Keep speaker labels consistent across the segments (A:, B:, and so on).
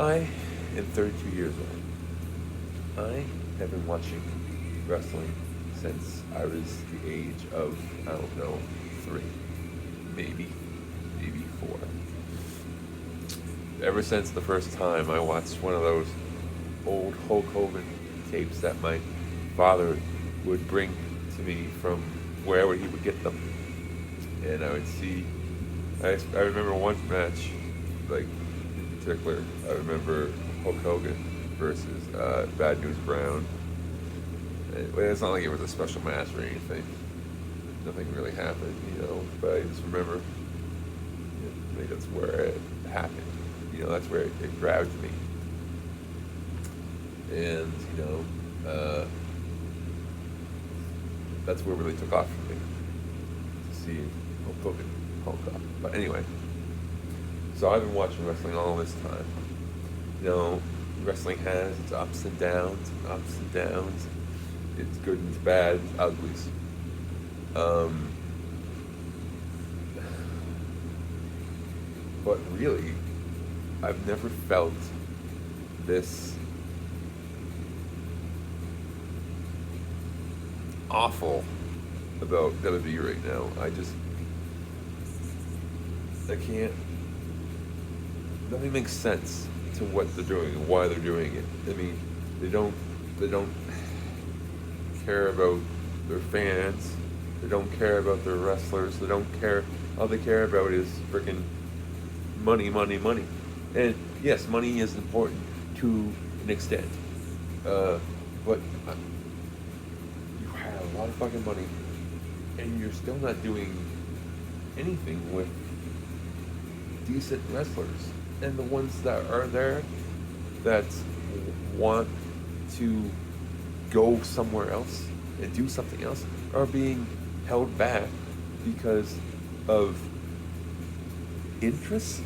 A: I am 32 years old. I have been watching wrestling since I was the age of, I don't know, 3, maybe, maybe 4. Ever since the first time I watched one of those old Hulk Hogan tapes that my father would bring to me from wherever he would get them. And I would see, I remember one match, like in particular, I remember Hulk Hogan versus Bad News Brown. And it's not like it was a special match or anything. Nothing really happened, but I just remember, I think that's where it happened. That's where it grabbed me. And, that's where it really took off for me, to see Hulk Hogan Hulk up. But anyway, so I've been watching wrestling all this time. Wrestling has its ups and downs, It's good and it's bad, it's uglies. But really, I've never felt this awful about WWE right now. I can't. Nothing makes sense to what they're doing and why they're doing it. I mean, they don't care about their fans. They don't care about their wrestlers. They don't care. All they care about is freaking money. And yes, money is important to an extent. But you have a lot of fucking money, and you're still not doing anything with decent wrestlers. And the ones that are there that want to go somewhere else and do something else are being held back because of interest,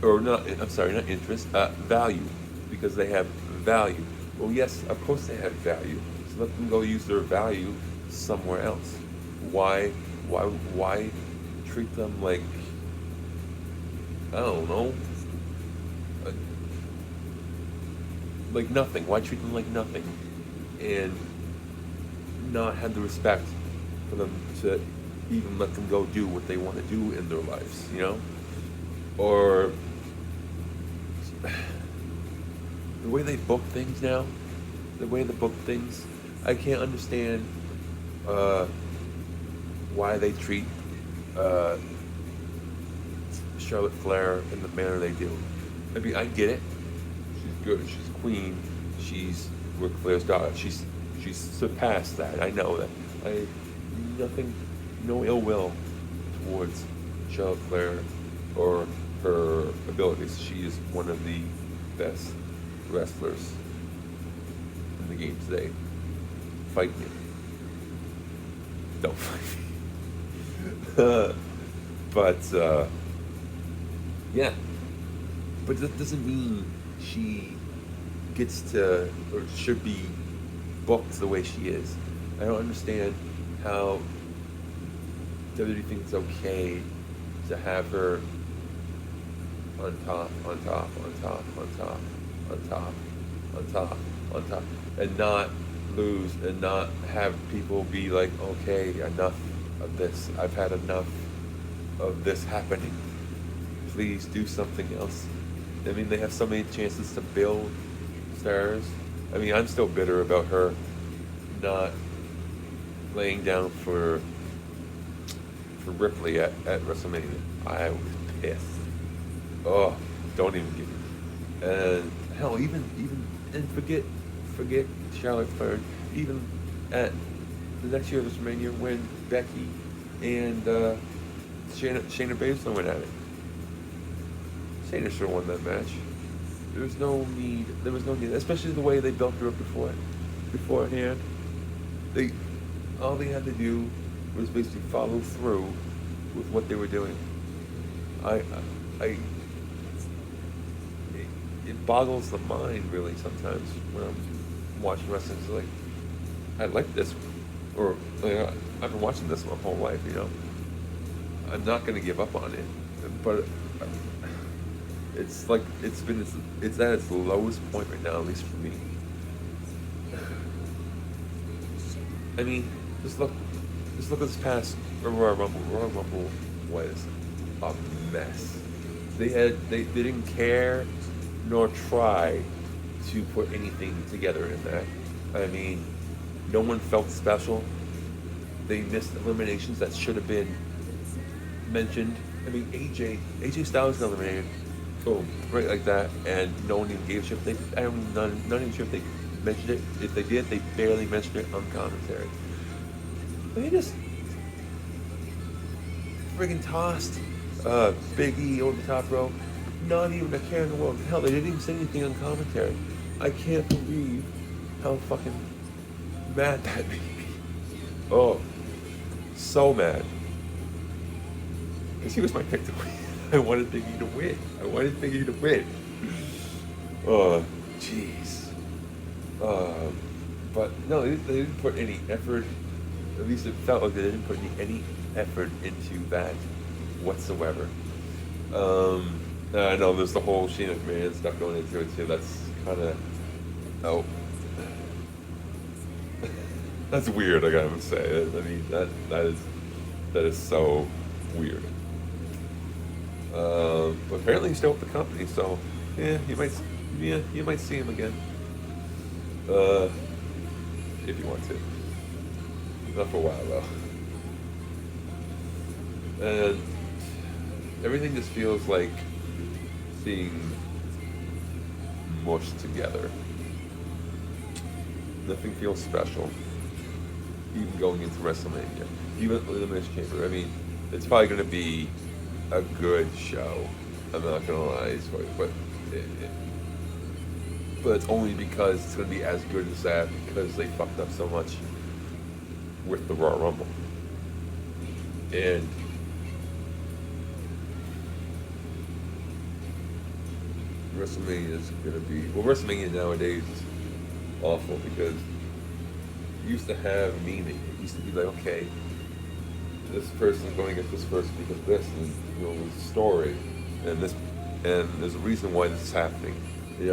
A: or not, I'm sorry, not interest, value, because they have value. Well, yes, of course they have value, so let them go use their value somewhere else. Why treat them like, I don't know, like nothing? Why treat them like nothing and not have the respect for them to even let them go do what they want to do in their lives, Or the way they book things now, I can't understand why they treat Charlotte Flair in the manner they do. I mean, I get it. She's good. She's queen. She's Ric Flair's daughter. She's surpassed that. I know that. No ill will towards Charlotte Flair or her abilities. She is one of the best wrestlers in the game today. Fight me. Don't fight me. But yeah. But that doesn't mean she gets to or should be booked the way she is. I don't understand how WWE thinks it's okay to have her on top, and not lose, and not have people be like, okay, enough of this. I've had enough of this happening. Please do something else. I mean, they have so many chances to build stars. I mean, I'm still bitter about her not laying down for Ripley at WrestleMania. I was pissed. Oh, don't even get me. And hell, even and forget Charlotte Flair. Even at the next year's WrestleMania when Becky and Shayna Baszler went at it. Shayna should have won that match. There was no need, especially the way they built her up beforehand. All they had to do was basically follow through with what they were doing. It boggles the mind really sometimes when I'm watching wrestling. It's like, I like this, or I've been watching this my whole life. I'm not going to give up on it, but It's like it's at its lowest point right now, at least for me. I mean, just look, just look at this past Royal Rumble. Royal Rumble was a mess. They didn't care nor try to put anything together in that. I mean, no one felt special. They missed eliminations that should have been mentioned. I mean, AJ Styles got eliminated, boom, right like that, and no one even gave a shit. I don't not even sure if they mentioned it. If they did, they barely mentioned it on commentary. They just friggin' tossed Big E over the top rope. Not even a care in the world. Hell, they didn't even say anything on commentary. I can't believe how fucking mad that made me. Oh, so mad. Because he was my pick to win. I wanted Big E to win. I wanted Big E to win. Oh, jeez. But no, they didn't put any effort. At least it felt like they didn't put any effort into that whatsoever. I know there's the whole Shane McMahon stuff going into it too. That's kind of that's weird. I gotta say. I mean that is so weird. But apparently he's still with the company, so yeah, you might see him again. If you want to. Not for a while though. And everything just feels like being mushed together. Nothing feels special. Even going into WrestleMania. Even Elimination Chamber. I mean, it's probably going to be a good show. I'm not going to lie. But it's only because it's going to be as good as that because they fucked up so much with the Royal Rumble. And WrestleMania is going to be... Well, WrestleMania nowadays is awful because it used to have meaning. It used to be like, okay, this person's going against this person because of this, and you know, there's a story, and there's a reason why this is happening. It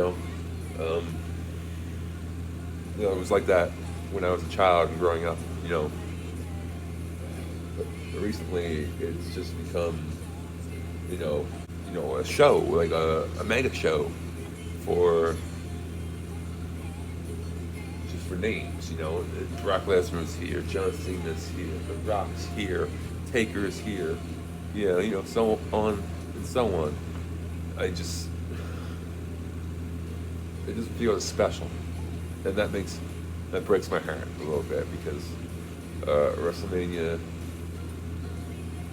A: was like that when I was a child and growing up. But recently it's just become, a show, like a mega show for names. Brock Lesnar's here, John Cena's here, The Rock's here, Taker's here, so on and so on. It just feels special, and that breaks my heart a little bit because WrestleMania.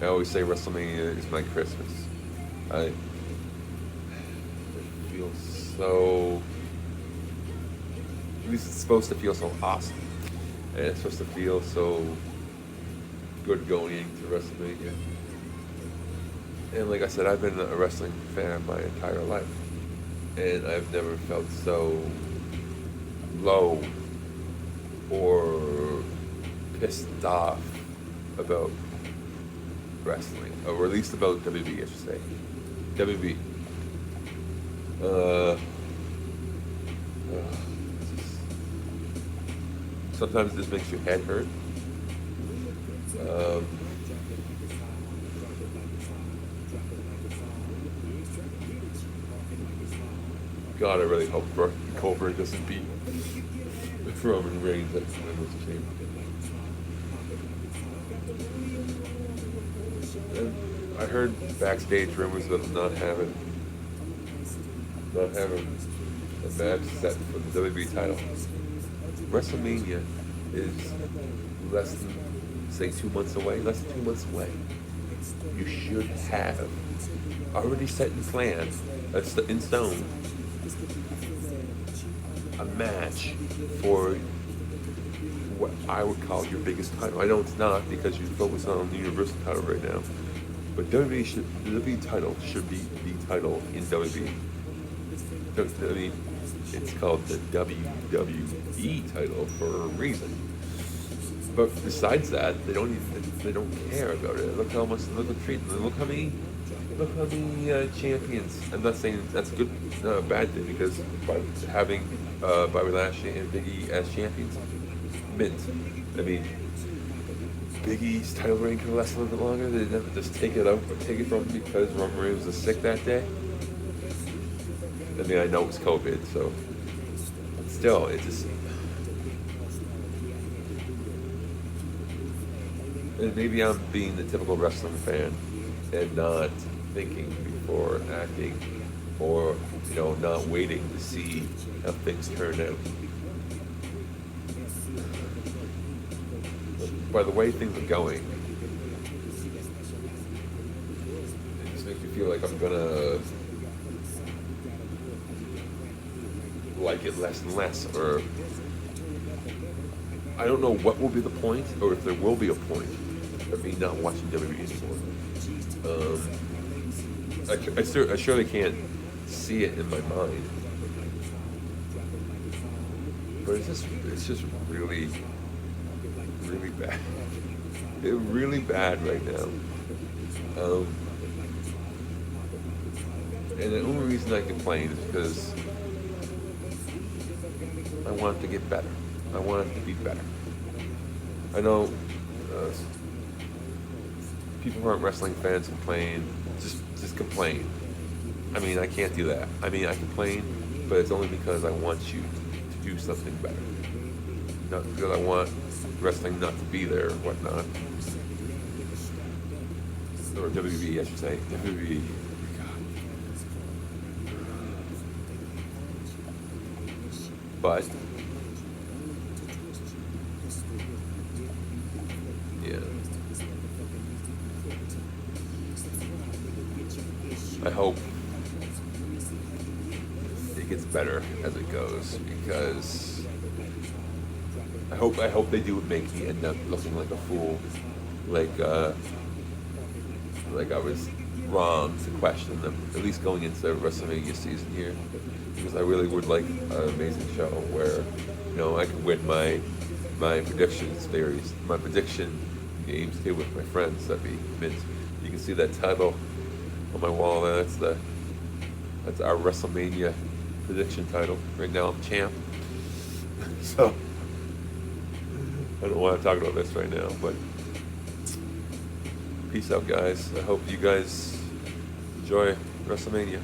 A: I always say WrestleMania is my Christmas. It feels so. At least it's supposed to feel so awesome, and it's supposed to feel so good going into WrestleMania. And like I said, I've been a wrestling fan my entire life, and I've never felt so low or pissed off about wrestling, or at least about WWE, I should say. WWE. Sometimes this makes your head hurt. God, I really hope Goldberg doesn't beat Roman Reigns at Elimination Chamber. And I heard backstage rumors of not having a match set for the WWE title. WrestleMania is less than 2 months away. You should have already set in plan, in stone, a match for what I would call your biggest title. I know it's not because you're focused on the Universal title right now, but the WWE title should be the title in WWE. It's called the WWE title for a reason. But besides that, they don't care about it. Look how treat them. Look how many look how many champions. I'm not saying that's a good, bad thing because by having Bobby Lashley and Big E as champions, mint. I mean, Big E's title reign could last a little bit longer. They didn't have to just take it out, or take it from him because Roman Reigns was sick that day. I mean, I know it was COVID, so but still, it just. And maybe I'm being the typical wrestling fan and not thinking before acting, or not waiting to see how things turn out. By the way things are going, it just makes me feel like I'm gonna like it less and less, or I don't know what will be the point, or if there will be a point of me not watching WWE anymore. I surely can't see it in my mind, but it's just really, really bad. It's really bad right now. And the only reason I complain is because I want it to get better. I want it to be better. I know people who aren't wrestling fans complain. Just complain. I mean, I can't do that. I mean, I complain, but it's only because I want you to do something better. Not because I want wrestling not to be there or whatnot. Or WWE, I should say. WWE. But yeah, I hope it gets better as it goes, because I hope they do make me end up looking like a fool, like I was wrong to question them, at least going into WrestleMania season here, because I really would like an amazing show where I could win my prediction games here with my friends. That'd be mint. You can see that title on my wall there. That's our WrestleMania prediction title. Right now I'm champ. So I don't want to talk about this right now, but peace out, guys. I hope you guys enjoy WrestleMania.